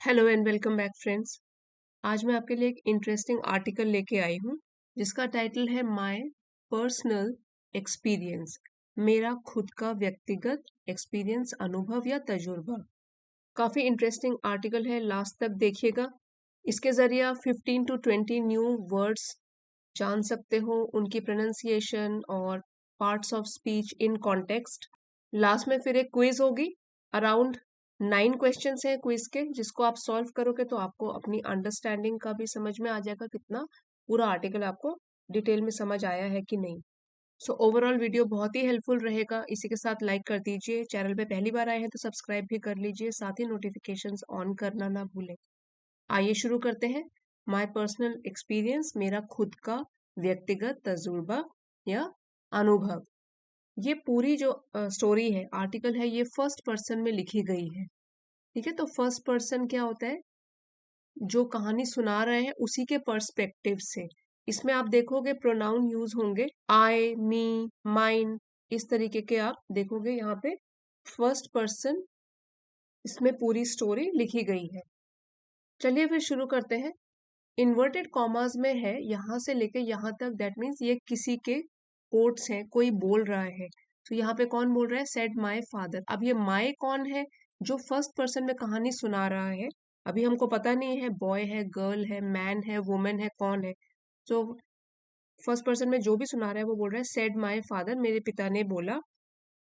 Hello and welcome back friends. आज मैं आपके लिए एक इंटरेस्टिंग आर्टिकल लेके आई हूँ जिसका टाइटल है माय पर्सनल एक्सपीरियंस, मेरा खुद का व्यक्तिगत एक्सपीरियंस, अनुभव या तजुर्बा। काफ़ी इंटरेस्टिंग आर्टिकल है, लास्ट तक देखिएगा। इसके ज़रिए आप 15 to 20 न्यू वर्ड्स जान सकते हो, उनकी प्रोनाउंसिएशन और parts of speech in context. Last में फिर एक क्विज होगी। अराउंड 9 क्वेश्चंस हैं क्विज के, जिसको आप सॉल्व करोगे तो आपको अपनी अंडरस्टैंडिंग का भी समझ में आ जाएगा कितना पूरा आर्टिकल आपको डिटेल में समझ आया है कि नहीं। सो ओवरऑल वीडियो बहुत ही हेल्पफुल रहेगा। इसी के साथ लाइक कर दीजिए, चैनल पे पहली बार आए हैं तो सब्सक्राइब भी कर लीजिए, साथ ही नोटिफिकेशंस ऑन करना ना भूलें। आइए शुरू करते हैं। माय पर्सनल एक्सपीरियंस, मेरा खुद का व्यक्तिगत तजुर्बा या अनुभव। ये पूरी जो स्टोरी है, आर्टिकल है, ये फर्स्ट पर्सन में लिखी गई है। ठीक है, तो फर्स्ट पर्सन क्या होता है? जो कहानी सुना रहे हैं उसी के पर्सपेक्टिव से। इसमें आप देखोगे प्रोनाउन यूज होंगे आई, मी, माइन, इस तरीके के आप देखोगे यहाँ पे। फर्स्ट पर्सन इसमें पूरी स्टोरी लिखी गई है। चलिए फिर शुरू करते हैं। इन्वर्टेड कॉमास में है यहाँ से लेके यहाँ तक, दैट मीन्स ये किसी के कोट्स हैं, कोई बोल रहा है। तो यहाँ पे कौन बोल रहा है? Said my father. अब ये माय कौन है? जो फर्स्ट पर्सन में कहानी सुना रहा है। अभी हमको पता नहीं है बॉय है, गर्ल है, मैन है, वुमेन है, कौन है। तो फर्स्ट पर्सन में जो भी सुना रहा है वो बोल रहा है सेड माय फादर, मेरे पिता ने बोला।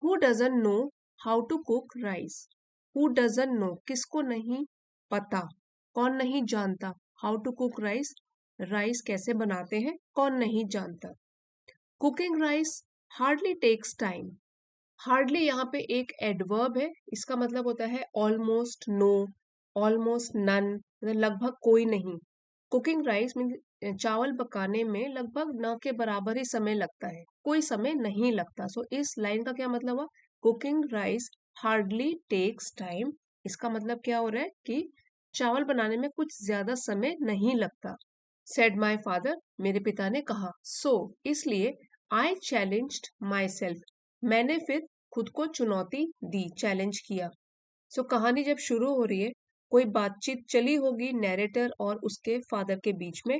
Who doesn't know how to cook rice? Who doesn't know, किसको नहीं पता, कौन नहीं जानता, how to cook rice, rice कैसे बनाते हैं, कौन नहीं जानता। Cooking rice hardly takes time. Hardly यहाँ पे एक एडवर्ब है, इसका मतलब होता है ऑलमोस्ट नो, ऑलमोस्ट नन, मतलब लगभग कोई नहीं। कुकिंग राइस मीन चावल पकाने में लगभग न के बराबर ही समय लगता है, कोई समय नहीं लगता। सो इस लाइन का क्या मतलब हुआ? Cooking rice hardly takes time. इसका मतलब क्या हो रहा है कि चावल बनाने में कुछ ज्यादा समय नहीं लगता। सेड माई फादर, मेरे पिता ने कहा। सो इसलिए आई चैलेंज्ड माई सेल्फ, मैंने फिर खुद को चुनौती दी, चैलेंज किया। सो कहानी जब शुरू हो रही है, कोई बातचीत चली होगी नैरेटर और उसके फादर के बीच में,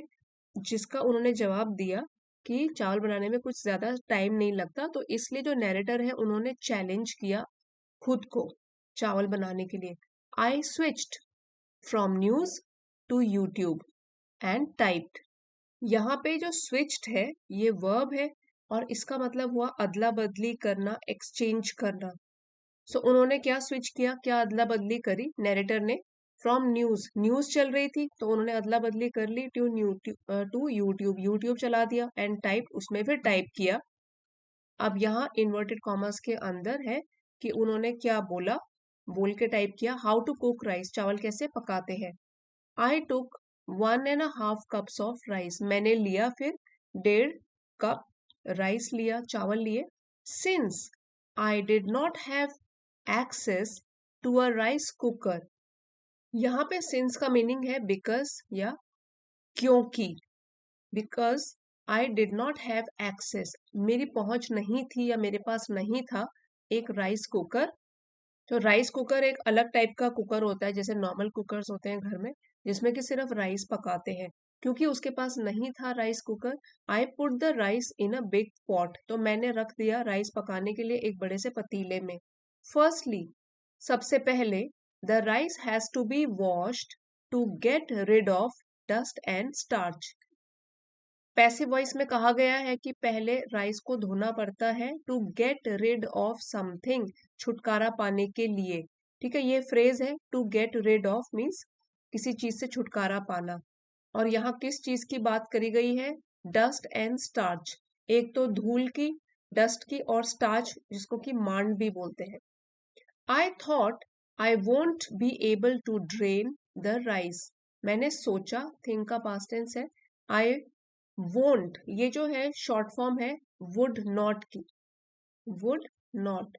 जिसका उन्होंने जवाब दिया कि चावल बनाने में कुछ ज्यादा टाइम नहीं लगता। तो इसलिए जो नैरेटर है उन्होंने चैलेंज किया खुद को चावल बनाने के लिए। I switched from news to YouTube and typed. यहाँ पे जो स्विच्ड है ये वर्ब है और इसका मतलब हुआ अदला बदली करना, एक्सचेंज करना। सो उन्होंने क्या स्विच किया, क्या अदला बदली करी नैरेटर ने? फ्रॉम न्यूज, न्यूज चल रही थी तो उन्होंने अदला बदली कर ली टू टू यूट्यूब, यूट्यूब चला दिया, एंड टाइप, उसमें फिर टाइप किया। अब यहाँ इन्वर्टेड कॉमर्स के अंदर है कि उन्होंने क्या बोला, बोल के टाइप किया। हाउ टू कुक राइस, चावल कैसे पकाते हैं। I took 1.5 cups of rice, मैंने लिया फिर 1.5 कप राइस लिया, चावल लिए। Since I did not have access to a rice cooker, यहाँ पे सिंस का मीनिंग है बिकॉज या क्योंकि। Because I did not have access, मेरी पहुंच नहीं थी या मेरे पास नहीं था एक राइस कुकर। तो राइस कुकर एक अलग टाइप का कुकर होता है, जैसे नॉर्मल कुकर्स होते हैं घर में जिसमें कि सिर्फ राइस पकाते हैं। क्योंकि उसके पास नहीं था rice cooker, I put the rice in a big pot, तो मैंने रख दिया राइस पकाने के लिए एक बड़े से पतीले में। फर्स्टली, सबसे पहले, the rice has to be washed to get rid of dust and starch. Passive voice में कहा गया है कि पहले राइस को धोना पड़ता है to get rid of something, छुटकारा पाने के लिए। ठीक है, ये फ्रेज है to get rid of means किसी चीज से छुटकारा पाना। और यहाँ किस चीज की बात करी गई है? डस्ट एंड स्टार्च, एक तो धूल की, डस्ट की, और स्टार्च जिसको कि मांड भी बोलते हैं। I thought I won't be able to drain the rice, मैंने सोचा, थिंक का पास्ट टेंस है। आई वोंट, ये जो है शॉर्ट फॉर्म है वुड नॉट की, वुड नॉट,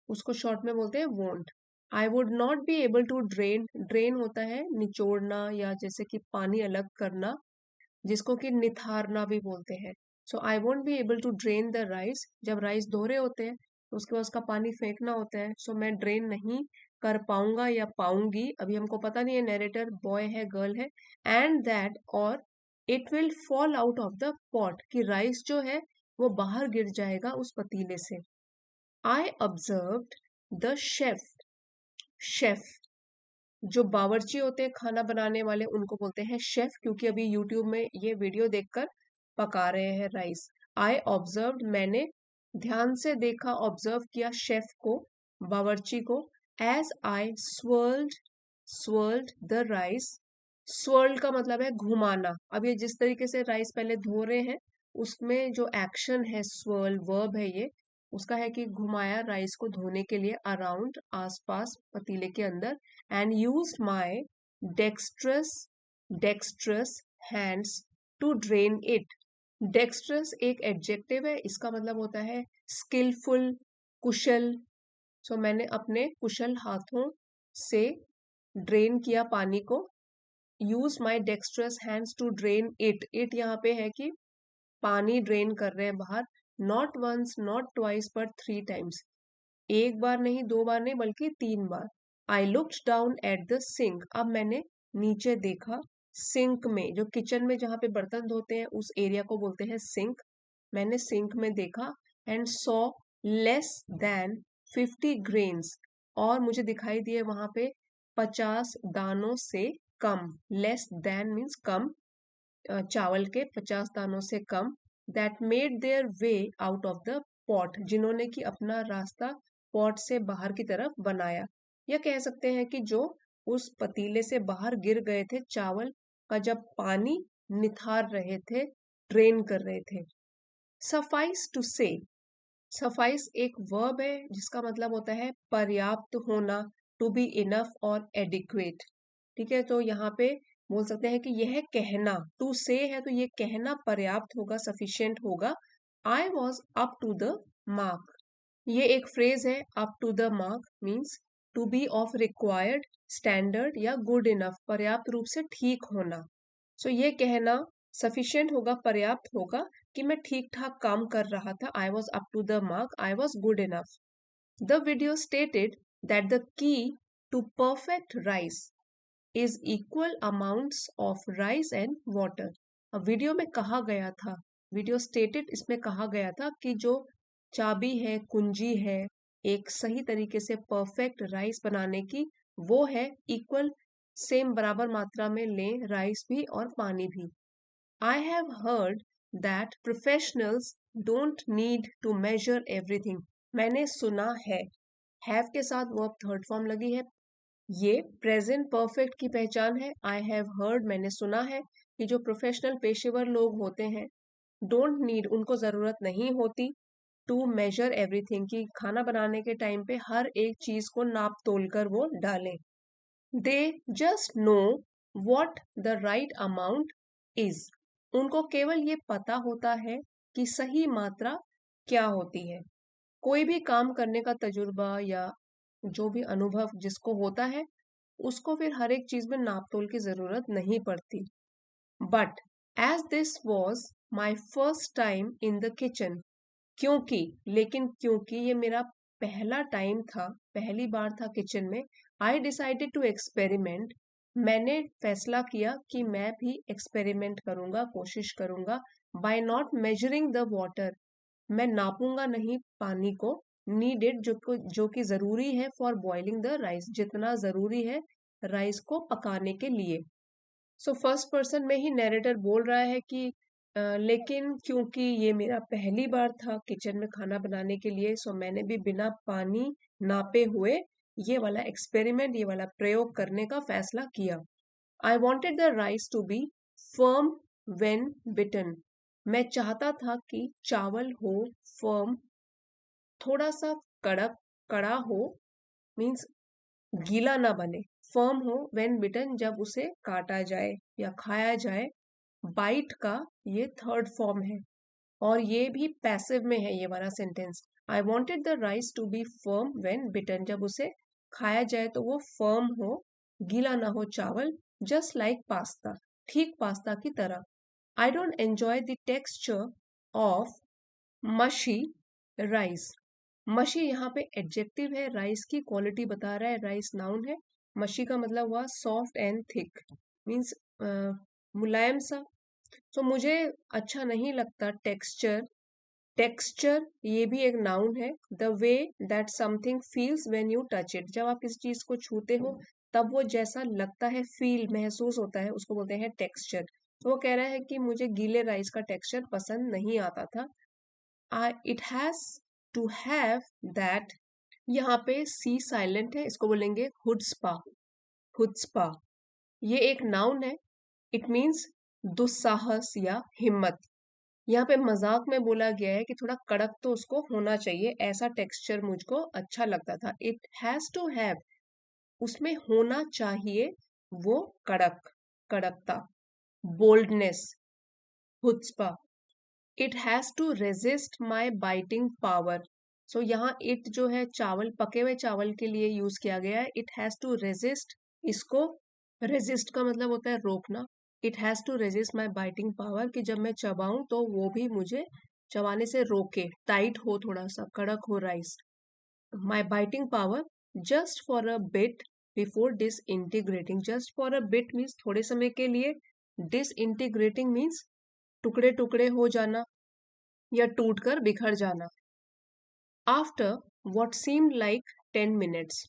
उसको शॉर्ट में बोलते हैं won't. I would not be able to drain, drain होता है निचोड़ना या जैसे कि पानी अलग करना, जिसको कि निथारना भी बोलते हैं। So I won't be able to drain the rice, जब राइस धो रहे होते हैं तो उसके बाद उसका पानी फेंकना होता है। सो मैं ड्रेन नहीं कर पाऊंगा या पाऊंगी, अभी हमको पता नहीं है नरेटर बॉय है गर्ल है, एंड दैट और it will fall out of the pot, कि राइस जो है वो बाहर गिर जाएगा उस पतीले से। आई ऑब्जर्व्ड द शेफ, शेफ जो बावर्ची होते हैं खाना बनाने वाले उनको बोलते हैं शेफ, क्योंकि अभी यूट्यूब में ये वीडियो देखकर पका रहे हैं राइस। आई ऑब्जर्व्ड मैंने ध्यान से देखा, ऑब्जर्व किया शेफ को, बावर्ची को। एज आई स्वर्ल्ड, स्वर्ल्ड द राइस, स्वर्ल्ड का मतलब है घुमाना। अब ये जिस तरीके से राइस पहले धो रहे हैं उसमें जो एक्शन है स्वर्ल वर्ब है ये, उसका है कि घुमाया राइस को धोने के लिए अराउंड, आसपास पतीले के अंदर। And use my dextrous, dextrous hands to drain it. Dextrous एक एडजेक्टिव है, इसका मतलब होता है स्किलफुल, कुशल। सो मैंने अपने कुशल हाथों से ड्रेन किया पानी को। Use my dextrous hands to drain it, it यहाँ पे है कि पानी ड्रेन कर रहे हैं बाहर। Not once not twice but 3 times, एक बार नहीं, 2 बार नहीं, बल्कि 3 बार। I looked down at the sink, अब मैंने नीचे देखा सिंक में, जो किचन में जहाँ पे बर्तन धोते हैं उस एरिया को बोलते हैं सिंक। मैंने सिंक में देखा and saw less than 50 grains, और मुझे दिखाई दिए वहां पे 50 दानों से कम। लेस देन मीन्स कम, चावल के 50 दानों से कम। That made their way out of the pot, जिन्होंने कि अपना रास्ता पॉट से बाहर की तरफ बनाया। या कह सकते हैं कि जो उस पतीले से बाहर गिर गए थे चावल का जब पानी निथार रहे थे, ड्रेन कर रहे थे। सफाइस टू से, सफाइस एक वर्ब है जिसका मतलब होता है पर्याप्त होना, टू बी इनफ और एडिक्वेट। ठीक है, तो यहाँ पे बोल सकते हैं कि यह कहना, टू से है तो ये कहना पर्याप्त होगा, सफिशिएंट होगा। I was up to the mark, ये एक फ्रेज है। Up to the mark means to be of required standard या गुड इनफ, पर्याप्त रूप से ठीक होना। सो ये कहना सफिशिएंट होगा, पर्याप्त होगा कि मैं ठीक ठाक काम कर रहा था। I was up to the mark, I was good enough. The video stated that the key to perfect rice is equal amounts of rice and water. अब वीडियो में कहा गया था, वीडियो स्टेटेड इसमें कहा गया था कि जो चाबी है, कुंजी है एक सही तरीके से परफेक्ट राइस बनाने की, वो है इक्वल, सेम बराबर मात्रा में लें राइस भी और पानी भी। I have heard that professionals don't need to measure everything, मैंने सुना है, हैव के साथ वर्ब थर्ड फॉर्म लगी है। ये प्रेजेंट परफेक्ट की पहचान है। आई हैव हर्ड मैंने सुना है कि जो प्रोफेशनल पेशेवर लोग होते हैं, डोंट नीड उनको जरूरत नहीं होती, टू मेजर एवरीथिंग की खाना बनाने के टाइम पे हर एक चीज को नाप तोल कर वो डालें। They just know what the right amount is, उनको केवल ये पता होता है कि सही मात्रा क्या होती है। कोई भी काम करने का तजुर्बा या जो भी अनुभव जिसको होता है उसको फिर हर एक चीज में नाप तोल की जरूरत नहीं पड़ती। But as this was my first time in the kitchen, क्योंकि, लेकिन क्योंकि ये मेरा पहला टाइम था, पहली बार था किचन में। आई डिसाइडेड टू एक्सपेरिमेंट, मैंने फैसला किया कि मैं भी एक्सपेरिमेंट करूंगा, कोशिश करूंगा। By not measuring the water, मैं नापूंगा नहीं पानी को। नीडेड जो कि जरूरी है, फॉर बॉइलिंग द राइस, जितना जरूरी है राइस को पकाने के लिए। सो फर्स्ट पर्सन में ही नैरेटर बोल रहा है कि लेकिन क्योंकि ये मेरा पहली बार था किचन में खाना बनाने के लिए, सो मैंने भी बिना पानी नापे हुए ये वाला एक्सपेरिमेंट, ये वाला प्रयोग करने का फैसला किया। I wanted the rice to be firm when bitten, मैं चाहता था कि चावल हो फर्म, थोड़ा सा कड़क, कड़ा हो, मीन्स गीला ना बने, फर्म हो व्हेन बिटन, जब उसे काटा जाए या खाया जाए। बाइट का ये थर्ड फॉर्म है और ये भी पैसिव में है ये वाला sentence. I wanted the rice to be firm when bitten, जब उसे खाया जाए तो वो फर्म हो, गीला ना हो चावल। जस्ट लाइक पास्ता, ठीक पास्ता की तरह। I don't enjoy the texture of मशी राइस, मशी यहाँ पे एडजेक्टिव है, राइस की क्वालिटी बता रहा है, राइस नाउन है। मशी का मतलब हुआ सॉफ्ट एंड थिक, मीन्स मुलायम सा। तो मुझे अच्छा नहीं लगता टेक्सचर। टेक्सचर ये भी एक नाउन है। The way that something feels when you touch it, जब आप किसी चीज को छूते हो तब वो जैसा लगता है, फील महसूस होता है, उसको बोलते हैं टेक्सचर। तो वो कह रहा है कि मुझे गीले राइस का टेक्सचर पसंद नहीं आता था। It has to have that, यहाँ पे सी साइलेंट है, इसको बोलेंगे हुड्सपा। हुड्सपा ये एक नाउन है। इट मीन्स दुस्साहस या हिम्मत। यहाँ पे मजाक में बोला गया है कि थोड़ा कड़क तो उसको होना चाहिए, ऐसा टेक्सचर मुझको अच्छा लगता था। इट हैज टू हैव, उसमें होना चाहिए वो कड़क, कड़कता। Boldness, chutzpah. It has to resist my biting power. So यहाँ इट जो है चावल, पके हुए चावल के लिए यूज किया गया है। इट हैज टू रेजिस्ट, इसको रेजिस्ट का मतलब होता है रोकना। It has to resist my biting power, कि जब मैं चबाऊं तो वो भी मुझे चबाने से रोके, टाइट हो, थोड़ा सा कड़क हो rice. My biting power just for a bit before disintegrating. Just for a bit means थोड़े समय के लिए, डिसइंटीग्रेटिंग मीन्स टुकड़े टुकड़े हो जाना या टूटकर बिखर जाना। After what seem like 10 minutes,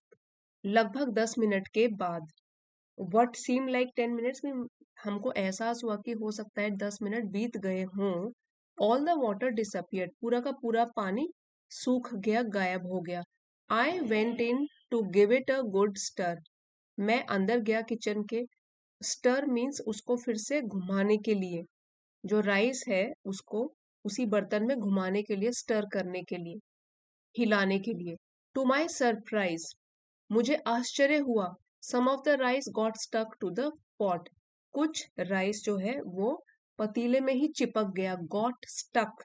लगभग 10 मिनट के बाद। वट सीम लाइक 10 मिनट्स में हमको एहसास हुआ कि हो सकता है 10 मिनट बीत गए हों। ऑल द वाटर डिसअपियर्ड, पूरा का पूरा पानी सूख गया, गायब हो गया। I went in to give it a good stir, मैं अंदर गया किचन के। स्टर मीन्स उसको फिर से घुमाने के लिए, जो राइस है उसको उसी बर्तन में घुमाने के लिए, स्टर करने के लिए, हिलाने के लिए। टू माई सरप्राइज, मुझे आश्चर्य हुआ, some of the rice got stuck to the pot, कुछ राइस जो है वो पतीले में ही चिपक गया। गॉट स्टक,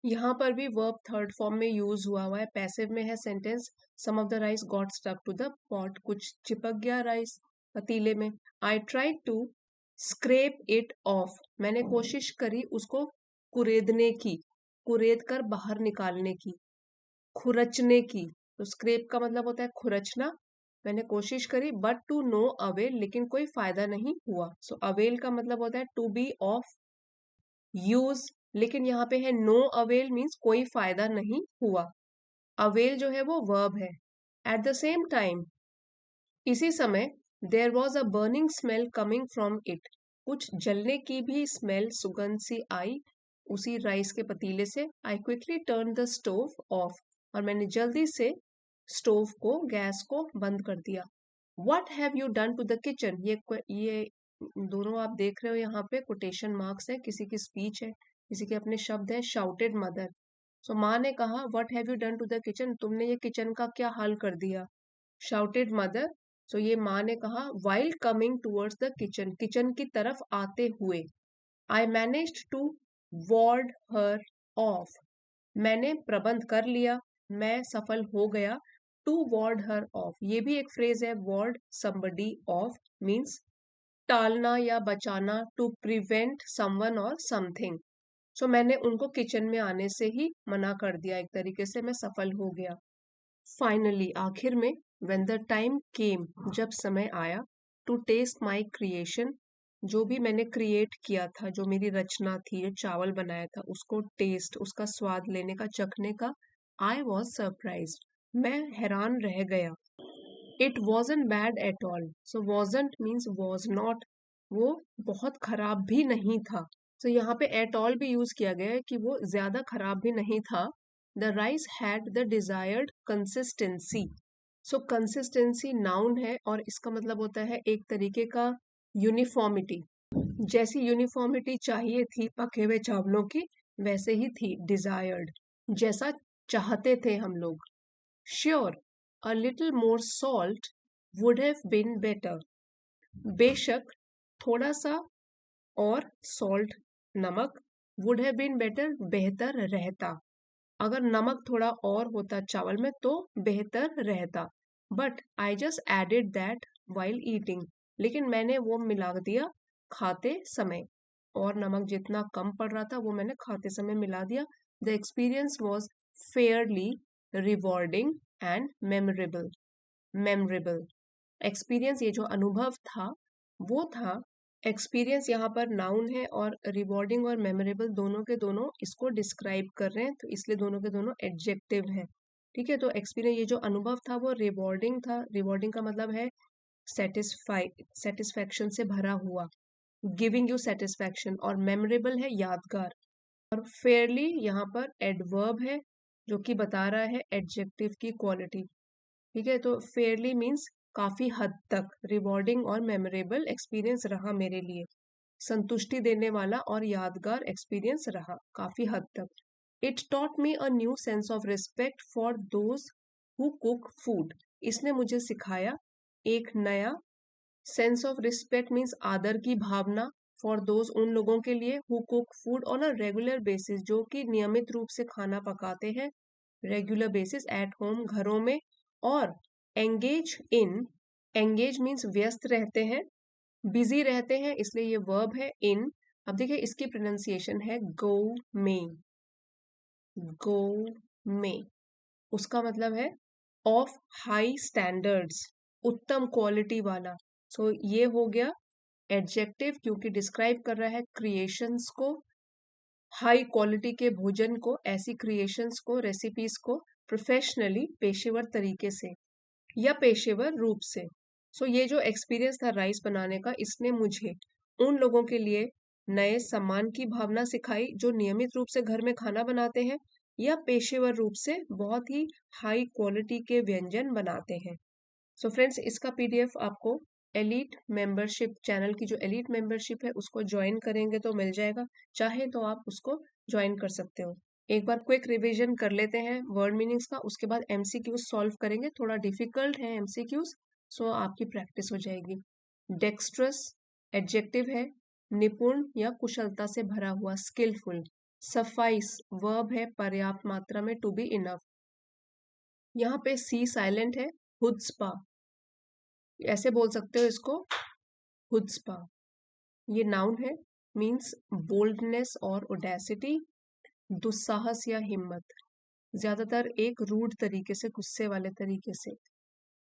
यहाँ पर भी वर्ब थर्ड फॉर्म में यूज हुआ है, पैसिव में है sentence. Some of the rice got stuck to the pot, कुछ चिपक गया राइस पतीले में। I tried to scrape it off, मैंने कोशिश करी उसको कुरेदने की, कुरेद कर बाहर निकालने की, खुरचने की। तो स्क्रेप का मतलब होता है खुरचना। मैंने कोशिश करी, बट टू नो अवेल, लेकिन कोई फायदा नहीं हुआ। सो अवेल का मतलब होता है टू बी ऑफ यूज, लेकिन यहाँ पे है नो अवेल मीन्स कोई फायदा नहीं हुआ। अवेल जो है वो वर्ब है। एट द सेम टाइम, इसी समय, there was a burning smell coming from it, कुछ जलने की भी स्मेल, सुगंध सी आई उसी राइस के पतीले से। I quickly turn the stove of, और मैंने जल्दी से स्टोव को, गैस को बंद कर दिया। What have you done to the kitchen, ये दोनों आप देख रहे हो यहाँ पे कोटेशन मार्क्स है, किसी की स्पीच है, किसी के अपने शब्द है। शाउटेड मदर, सो माँ ने कहा what have you done to the kitchen, तुमने ये किचन का क्या हाल कर दिया। शाउटेड मदर, सो ये माँ ने कहा। While coming towards the kitchen, kitchen की तरफ आते हुए। I managed to ward her off, मैंने प्रबंध कर लिया, मैं सफल हो गया। टू वॉर्ड हर ऑफ, ये भी एक फ्रेज है। वॉर्ड समबडी ऑफ मीन्स टालना या बचाना, टू प्रिवेंट समवन और समथिंग। सो मैंने उनको किचन में आने से ही मना कर दिया, एक तरीके से मैं सफल हो गया। फाइनली, आखिर में, व्हेन द टाइम केम, जब समय आया, टू टेस्ट माई क्रिएशन, जो भी मैंने क्रिएट किया था, जो मेरी रचना थी, जो चावल बनाया था, उसको टेस्ट, उसका स्वाद लेने का, चखने का। आई वॉज सरप्राइज, मैं हैरान रह गया। It wasn't bad at all, so wasn't means was not, वो बहुत खराब भी नहीं था। सो यहाँ पे एट ऑल भी यूज किया गया है कि वो ज्यादा खराब भी नहीं था। The rice had the desired consistency, so consistency noun है, और इसका मतलब होता है एक तरीके का यूनिफॉर्मिटी। जैसी यूनिफॉर्मिटी चाहिए थी पके हुए चावलों की, वैसे ही थी डिजायर्ड, जैसा चाहते थे हम लोग। Sure, a little more salt would have been better, बेशक थोड़ा सा और सॉल्ट, नमक, वुड हैव बीन बेटर, बेहतर रहता। अगर नमक थोड़ा और होता चावल में तो बेहतर रहता। But I just added that while eating, लेकिन मैंने वो मिला दिया खाते समय, और नमक जितना कम पड़ रहा था वो मैंने खाते समय मिला दिया। The experience was Fairlie, rewarding and memorable. Memorable experience, ये जो अनुभव था वो था। एक्सपीरियंस यहाँ पर नाउन है और रिवॉर्डिंग और मेमोरेबल दोनों के दोनों इसको डिस्क्राइब कर रहे हैं, तो इसलिए दोनों के दोनों एडजेक्टिव हैं। ठीक है, तो एक्सपीरियंस, ये जो अनुभव था वो रिवॉर्डिंग था। रिवॉर्डिंग का मतलब है सेटिस्फैक्शन से भरा हुआ, गिविंग यू सेटिस्फैक्शन। और मेमोरेबल है यादगार। और फेयरली यहाँ पर एडवर्ब है जो कि बता रहा है एडजेक्टिव की क्वालिटी। ठीक है, तो फेयरली मीन्स काफी हद तक। रिवॉर्डिंग और मेमोरेबल एक्सपीरियंस रहा मेरे लिए, संतुष्टि देने वाला और यादगार एक्सपीरियंस रहा काफी हद तक। It taught me a new sense of respect for those who cook food. इसने मुझे सिखाया एक नया सेंस ऑफ रिस्पेक्ट मीन्स आदर की भावना, फॉर दोज उन लोगों के लिए, who cook food on a regular basis जो कि नियमित रूप से खाना पकाते हैं, रेगुलर बेसिस एट होम घरों में। और एंगेज इन, एंगेज मीन्स व्यस्त रहते हैं, बिजी रहते हैं, इसलिए ये वर्ब है इन। अब देखिए इसकी प्रोनाउंसिएशन है गो में, गो में। उसका मतलब है ऑफ हाई स्टैंडर्ड्स, उत्तम क्वालिटी वाला। सो ये हो गया एडजेक्टिव, क्योंकि डिस्क्राइब कर रहा है क्रिएशंस को, हाई क्वालिटी के भोजन को, ऐसी क्रिएशंस को, रेसिपीज को, प्रोफेशनली पेशेवर तरीके से या पेशेवर रूप से। सो ये जो एक्सपीरियंस था राइस बनाने का, इसने मुझे उन लोगों के लिए नए सम्मान की भावना सिखाई जो नियमित रूप से घर में खाना बनाते हैं या पेशेवर रूप से बहुत ही हाई क्वालिटी के व्यंजन बनाते हैं। सो फ्रेंड्स, इसका पीडीएफ आपको एलीट मेंबरशिप, चैनल की जो एलीट मेंबरशिप है उसको ज्वाइन करेंगे तो मिल जाएगा। चाहे तो आप उसको ज्वाइन कर सकते हो। एक बार क्विक रिवीजन कर लेते हैं वर्ड मीनिंग्स का, उसके बाद एमसीक्यूज सॉल्व करेंगे। थोड़ा डिफिकल्ट है एमसीक्यूज, सो आपकी प्रैक्टिस हो जाएगी। डेक्स्ट्रस एडजेक्टिव है, निपुण या कुशलता से भरा हुआ, स्किलफुल। सफाइस वर्ब है, पर्याप्त मात्रा में, टू बी इनफ। यहाँ पे सी साइलेंट है। हुड्सपा, ऐसे बोल सकते हो इसको, हुड्सपा। ये नाउन है, मीन्स बोल्डनेस और ओडेसिटी, दुस्साहस या हिम्मत, ज्यादातर एक रूड तरीके से, गुस्से वाले तरीके से।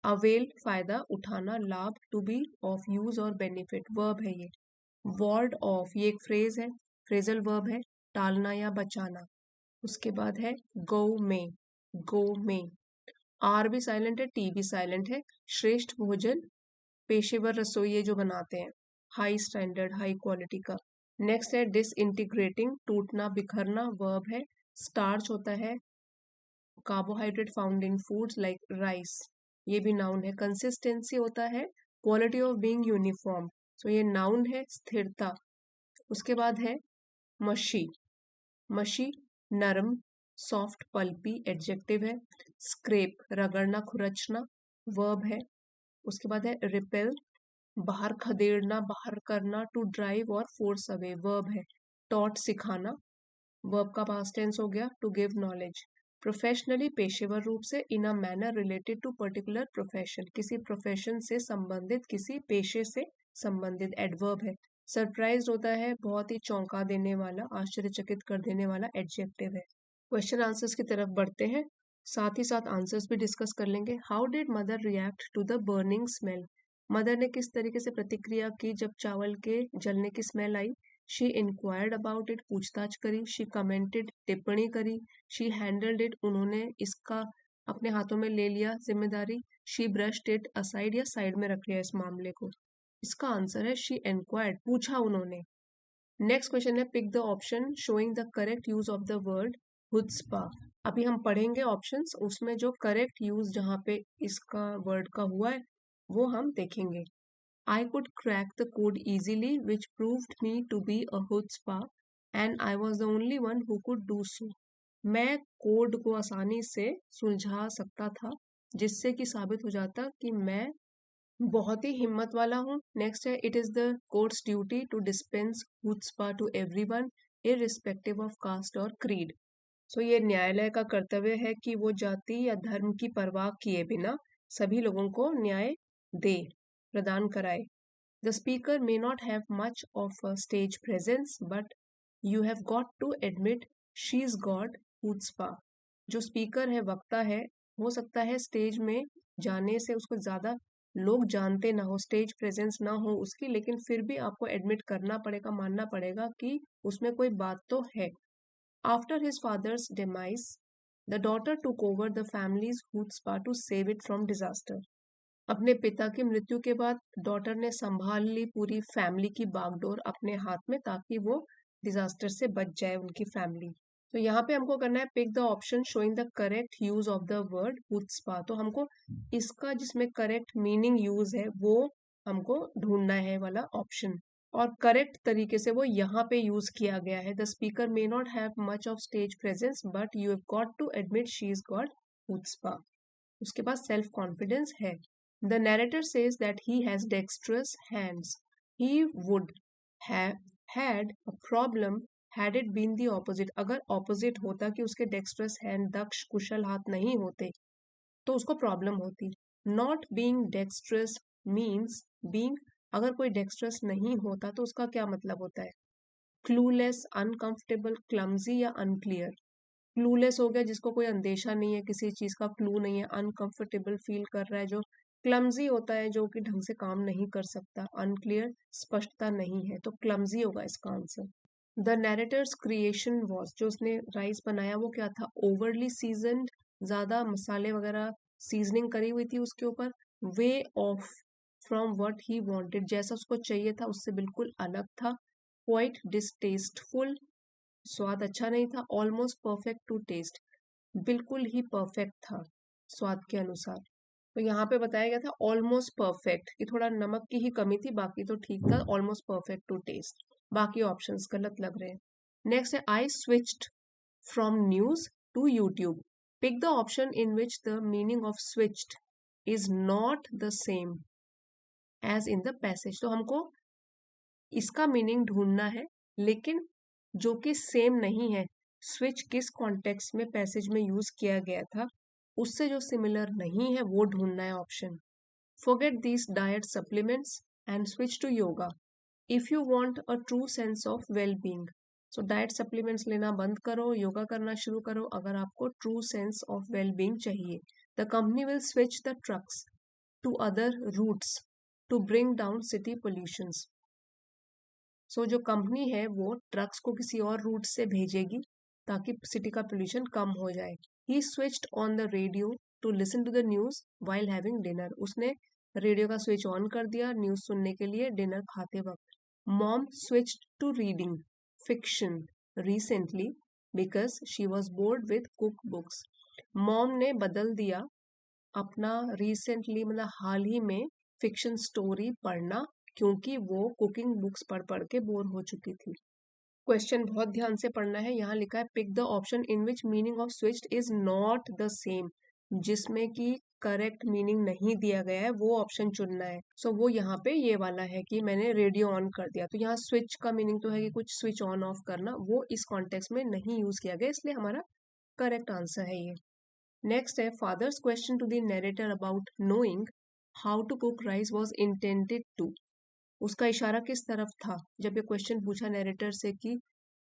अवेल फायदा, उठाना, लाभ, टू बी ऑफ यूज और बेनिफिट, वर्ब है ये। वॉर्ड ऑफ, ये एक फ्रेज है, फ्रेजल वर्ब है, टालना या बचाना। उसके बाद है गो में, गो में। आर भी साइलेंट है, टी भी साइलेंट है। श्रेष्ठ भोजन, पेशेवर रसोइये जो बनाते हैं, हाई स्टैंडर्ड, हाई क्वालिटी का। नेक्स्ट है डिसइंटीग्रेटिंग, टूटना, बिखरना, वर्ब है। स्टार्च होता है carbohydrate found in foods like rice, ये भी नाउन है। कंसिस्टेंसी होता है क्वालिटी ऑफ बीइंग यूनिफॉर्म, सो ये नाउन है, स्थिरता। उसके बाद है मशी, मशी नरम, सॉफ्ट, पल्पी, एडजेक्टिव है। स्क्रेप रगड़ना, खुरचना, वर्ब है। उसके बाद है रिपेल, बाहर खदेड़ना, बाहर करना, टू ड्राइव और फोर्स अवे, वर्ब है। टॉट सिखाना, वर्ब का पास्ट टेंस हो गया, टू गिव नॉलेज। प्रोफेशनली पेशेवर रूप से, in a manner related to particular profession, किसी प्रोफेशन से संबंधित, किसी पेशे से संबंधित, एडवर्ब है। सरप्राइज होता है बहुत ही चौंका देने वाला, आश्चर्यचकित कर देने वाला, एडजेक्टिव है। क्वेश्चन आंसर्स की तरफ बढ़ते हैं, साथ ही साथ आंसर्स भी डिस्कस कर लेंगे। How did mother react to the burning smell, mother ने किस तरीके से प्रतिक्रिया की जब चावल के जलने की smell I. She inquired about it, पूछताछ करी। शी कमेंटेड, टिप्पणी करी। शी हैंडल्ड इट, उन्होंने इसका अपने हाथों में ले लिया जिम्मेदारी। शी ब्रश्ड इट असाइड, या साइड में रख लिया इस मामले को। इसका आंसर है शी इंक्वायर्ड, पूछा उन्होंने। नेक्स्ट क्वेश्चन है pick the option showing the correct use of the word chutzpah. अभी हम पढ़ेंगे ऑप्शंस, उसमें जो करेक्ट यूज जहाँ पे इसका वर्ड का हुआ है वो हम देखेंगे। I could crack the code easily, which proved me to be a chutzpah, and I was the only one who could do so. मैं कोड को आसानी से सुलझा सकता था, जिससे कि साबित हो जाता कि मैं बहुत ही हिम्मत वाला हूँ। नेक्स्ट है it is the court's duty to dispense chutzpah to everyone irrespective of caste और क्रीड। सो ये न्यायालय का कर्तव्य है कि वो जाति या धर्म की परवाह किए बिना सभी लोगों को न्याय दे, प्रदान कराए। The speaker may not have much of a stage presence, but you have got to admit she's got chutzpah. जो स्पीकर है, वक्ता है, हो सकता है स्टेज में जाने से उसको ज़्यादा लोग जानते ना हो, स्टेज प्रेजेंस ना हो उसकी, लेकिन फिर भी आपको एडमिट करना पड़ेगा, मानना पड़ेगा कि उसमें कोई बात तो है। After his father's demise, the daughter took over the family's chutzpah to save it from disaster. अपने पिता की मृत्यु के बाद डॉटर ने संभाल ली पूरी फैमिली की बागडोर अपने हाथ में, ताकि वो डिजास्टर से बच जाए उनकी फैमिली। तो यहाँ पे हमको करना है pick the option showing the correct use of the word chutzpah. तो हमको इसका जिसमें करेक्ट मीनिंग यूज है वो हमको ढूंढना है वाला ऑप्शन, और करेक्ट तरीके से वो यहाँ पे यूज किया गया है। The speaker may not have much of stage presence but you have got to admit she is got chutzpah. उसके पास सेल्फ कॉन्फिडेंस है। The narrator says that he has dexterous hands. He would have had a problem had it been the opposite. अगर opposite होता कि उसके dexterous hand, दक्ष कुशल हाथ नहीं होते, तो उसको प्रॉब्लम होती। Not being dexterous means being, अगर कोई dexterous नहीं होता तो उसका क्या मतलब होता है? Clueless, uncomfortable, clumsy या unclear। क्लूलेस हो गया जिसको कोई अंदेशा नहीं है, किसी चीज का क्लू नहीं है। अनकंफर्टेबल फील कर रहा है जो। क्लमजी होता है जो कि ढंग से काम नहीं कर सकता। अनक्लियर, स्पष्टता नहीं है, तो क्लमजी होगा इसका आंसर। द नैरेटर्स क्रिएशन वॉज, जो उसने राइस बनाया वो क्या था? ओवरली सीजनड, ज्यादा मसाले वगैरह सीजनिंग करी हुई थी उसके ऊपर। Way of from what he wanted, जैसा उसको चाहिए था उससे बिल्कुल अलग था। क्वाइट डिसटेस्टफुल, स्वाद अच्छा नहीं था। ऑलमोस्ट परफेक्ट टू टेस्ट, बिल्कुल ही परफेक्ट था स्वाद के अनुसार। तो यहाँ पे बताया गया था ऑलमोस्ट परफेक्ट, कि थोड़ा नमक की ही कमी थी, बाकी तो ठीक था। ऑलमोस्ट परफेक्ट टू टेस्ट, बाकी ऑप्शंस गलत लग रहे हैं। नेक्स्ट है I switched from news to YouTube. Pick the option in which the meaning of switched is not the same as in the passage. तो हमको इसका मीनिंग ढूंढना है, लेकिन जो कि सेम नहीं है। स्विच किस कॉन्टेक्स्ट में पैसेज में यूज किया गया था, उससे जो सिमिलर नहीं है वो ढूंढना है option. Forget these diet supplements and switch to yoga if you want a true sense of well being. So diet supplements लेना बंद करो, योगा करना शुरू करो अगर आपको true sense of well being चाहिए। The company will switch the trucks to other routes to bring down city pollutions. So जो कंपनी है वो ट्रक्स को किसी और रूट से भेजेगी ताकि सिटी का पोल्यूशन कम हो जाए। He switched on the radio to listen to the news while having dinner. उसने रेडियो का स्विच ऑन कर दिया न्यूज सुनने के लिए डिनर खाते वक्त। Mom switched to reading fiction recently because she was bored with cookbooks. Mom ने बदल दिया अपना रिसेंटली मतलब हाल ही में फिक्शन स्टोरी पढ़ना, क्योंकि वो कुकिंग बुक्स पढ़ पढ़ के बोर हो चुकी थी। क्वेश्चन बहुत ध्यान से पढ़ना है। यहाँ लिखा है pick the option in which meaning of switched is not the same, जिसमें कि करेक्ट मीनिंग नहीं दिया गया है वो ऑप्शन चुनना है। सो वो यहाँ पे ये वाला है कि मैंने रेडियो ऑन कर दिया, तो यहाँ स्विच का मीनिंग तो है कि कुछ स्विच ऑन ऑफ करना, वो इस कॉन्टेक्स्ट में नहीं यूज किया गया, इसलिए हमारा करेक्ट आंसर है ये। नेक्स्ट है father's question to the narrator about knowing how to cook rice was intended to. उसका इशारा किस तरफ था जब ये क्वेश्चन पूछा नरेटर से कि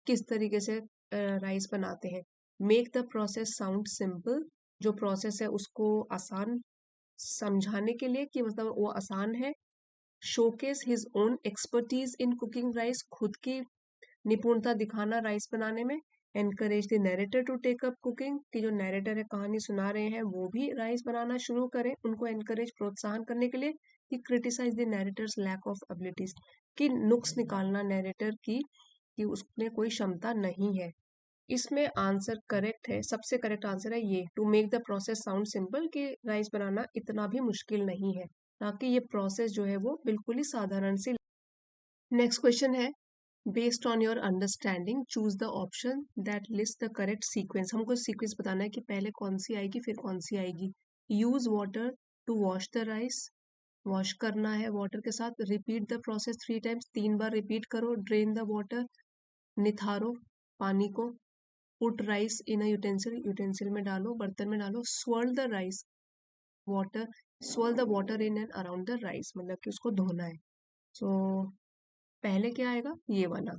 किस तरीके से राइस बनाते हैं। Make the process sound simple, जो प्रोसेस है उसको आसान समझाने के लिए कि मतलब वो आसान है। Showcase his own expertise in cooking rice, खुद की निपुणता दिखाना राइस बनाने में। Encourage the narrator to take up cooking, कि जो नैरेटर है कहानी सुना रहे हैं वो भी राइस बनाना शुरू करें, उनको एनकरेज प्रोत्साहन करने के लिए। कि criticise the narrator's lack of abilities, कि नुक्स निकालना नैरेटर की कि उसमें कोई क्षमता नहीं है। इसमें आंसर करेक्ट है, सबसे करेक्ट आंसर है ये, to make the process sound simple, कि राइस बनाना इतना भी मुश्किल नहीं है, ताकि ये प्रोसेस जो है वो बिल्कुल ही साधारण सी। नेक्स्ट क्वेश्चन है based on your understanding choose the option that list the correct sequence. हमको सीक्वेंस बताना है कि पहले कौन सी आएगी फिर कौन सी आएगी। Use water to wash the rice, wash करना है वाटर के साथ। रिपीट द प्रोसेस 3 टाइम्स, 3 बार रिपीट करो। ड्रेन द वाटर, निथारो पानी को। Put rice in a utensil, utensil में डालो, बर्तन में डालो। Swirl the rice water, swirl the water in and around the rice, मतलब कि उसको धोना है। सो पहले क्या आएगा? ये वाला।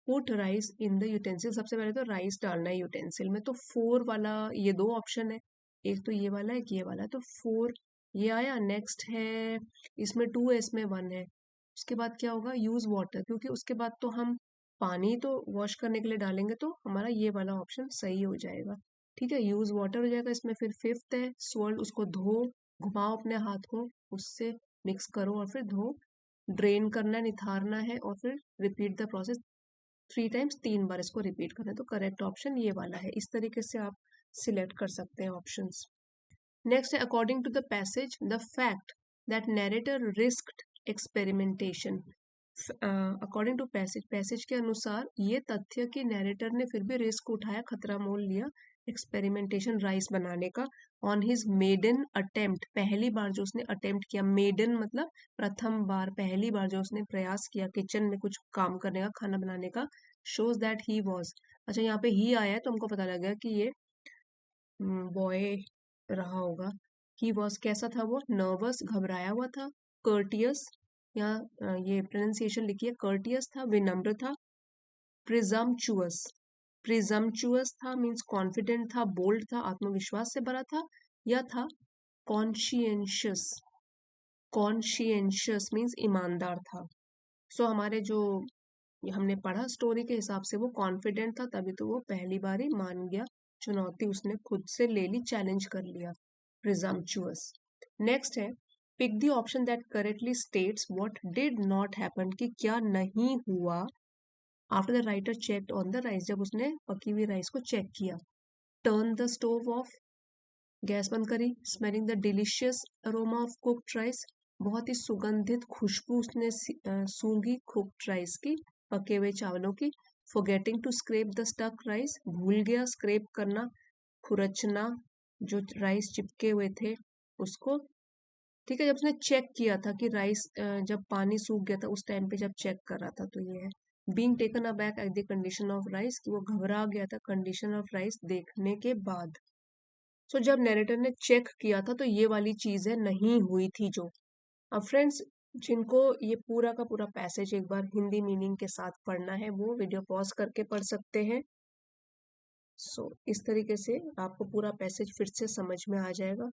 Put rice in the utensil, सबसे पहले तो राइस डालना है यूटेंसिल में, तो 4 वाला ये दो ऑप्शन है, एक तो ये वाला एक ये वाला, तो 4 ये आया। नेक्स्ट है इसमें 2 है इसमें 1 है। उसके बाद क्या होगा, यूज वाटर, क्योंकि उसके बाद तो हम पानी तो वॉश करने के लिए डालेंगे, तो हमारा ये वाला ऑप्शन सही हो जाएगा। ठीक है, यूज वाटर हो जाएगा इसमें। फिर 5th है स्वॉल्व, उसको धो, घुमाओ अपने हाथ को, उससे मिक्स करो और फिर धो, ड्रेन करना है, निथारना है, और फिर रिपीट द प्रोसेस 3 टाइम्स, 3 बार इसको रिपीट करना है। तो करेक्ट ऑप्शन ये वाला है। इस तरीके से आप सिलेक्ट कर सकते हैं ऑप्शंस। नेक्स्ट है according to the passage the fact that narrator risked experimentation. According to passage, passage के अनुसार ये तथ्य कि नैरेटर ने फिर भी रिस्क उठाया, खतरा मोल लिया एक्सपेरिमेंटेशन राइस बनाने का, ऑन हिज मेडन अटेम्प्ट, पहली बार जो उसने अटेम्प्ट किया, मेडन मतलब प्रथम बार, पहली बार जो उसने प्रयास किया किचन में कुछ काम करने का, खाना बनाने का, शोज दैट ही वॉज, अच्छा यहाँ पे ही आया है तो हमको पता लग गया कि ये बॉय रहा होगा। ही वॉज कैसा था वो, नर्वस घबराया हुआ था, कर्टियस, यहाँ ये प्रोनाउंसिएशन लिखी है, कर्टियस था, विनम्र था, प्रिजम्पचुअस, प्रिजम्पचुअस था मीन्स कॉन्फिडेंट था, बोल्ड था, आत्मविश्वास से भरा था, या था कॉन्शियंशियस, कॉन्शियंशियस मीन्स ईमानदार था। सो हमारे जो ये हमने पढ़ा स्टोरी के हिसाब से वो कॉन्फिडेंट था, तभी तो वो पहली बार ही मान गया, चुनौती उसने खुद से ले ली, चैलेंज कर लिया, प्रिजम्पचुअस। नेक्स्ट है pick the option that correctly states what did not happen, कि क्या नहीं हुआ after the writer checked on the rice, जब उसने पकी हुई राइस को चेक किया। Turn the stove off, gas बंद करी, smelling the delicious aroma of cooked rice, बहुत ही सुगंधित खुशबू उसने सूंघी कुक्ड राइस की, पके हुए चावलों की। Forgetting to scrape the stuck rice, भूल गया स्क्रैप करना, खुरचना, जो राइस चिपके हुए थे उसको। ठीक है, जब उसने चेक किया था कि राइस जब पानी सूख गया था उस टाइम पे जब चेक कर रहा था, तो ये है being taken aback at the condition of rice, कि वो घबरा गया था कंडीशन ऑफ राइस देखने के बाद। सो जब नैरेटर ने चेक किया था तो ये वाली चीजें नहीं हुई थी जो। अब फ्रेंड्स, जिनको ये पूरा का पूरा पैसेज एक बार हिंदी मीनिंग के साथ पढ़ना है वो वीडियो पॉज करके पढ़ सकते हैं। सो इस तरीके से आपको पूरा पैसेज फिर से समझ में आ जाएगा।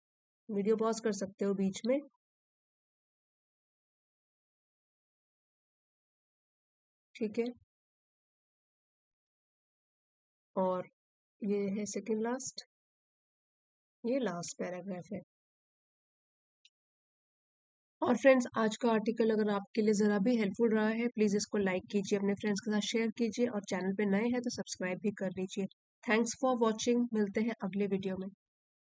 वीडियो पॉज कर सकते हो बीच में। ठीक है, और ये है सेकंड लास्ट, ये लास्ट पैराग्राफ है। और फ्रेंड्स, आज का आर्टिकल अगर आपके लिए ज़रा भी हेल्पफुल रहा है, प्लीज़ इसको लाइक कीजिए, अपने फ्रेंड्स के साथ शेयर कीजिए, और चैनल पे नए हैं तो सब्सक्राइब भी कर लीजिए। थैंक्स फॉर वॉचिंग, मिलते हैं अगले वीडियो में।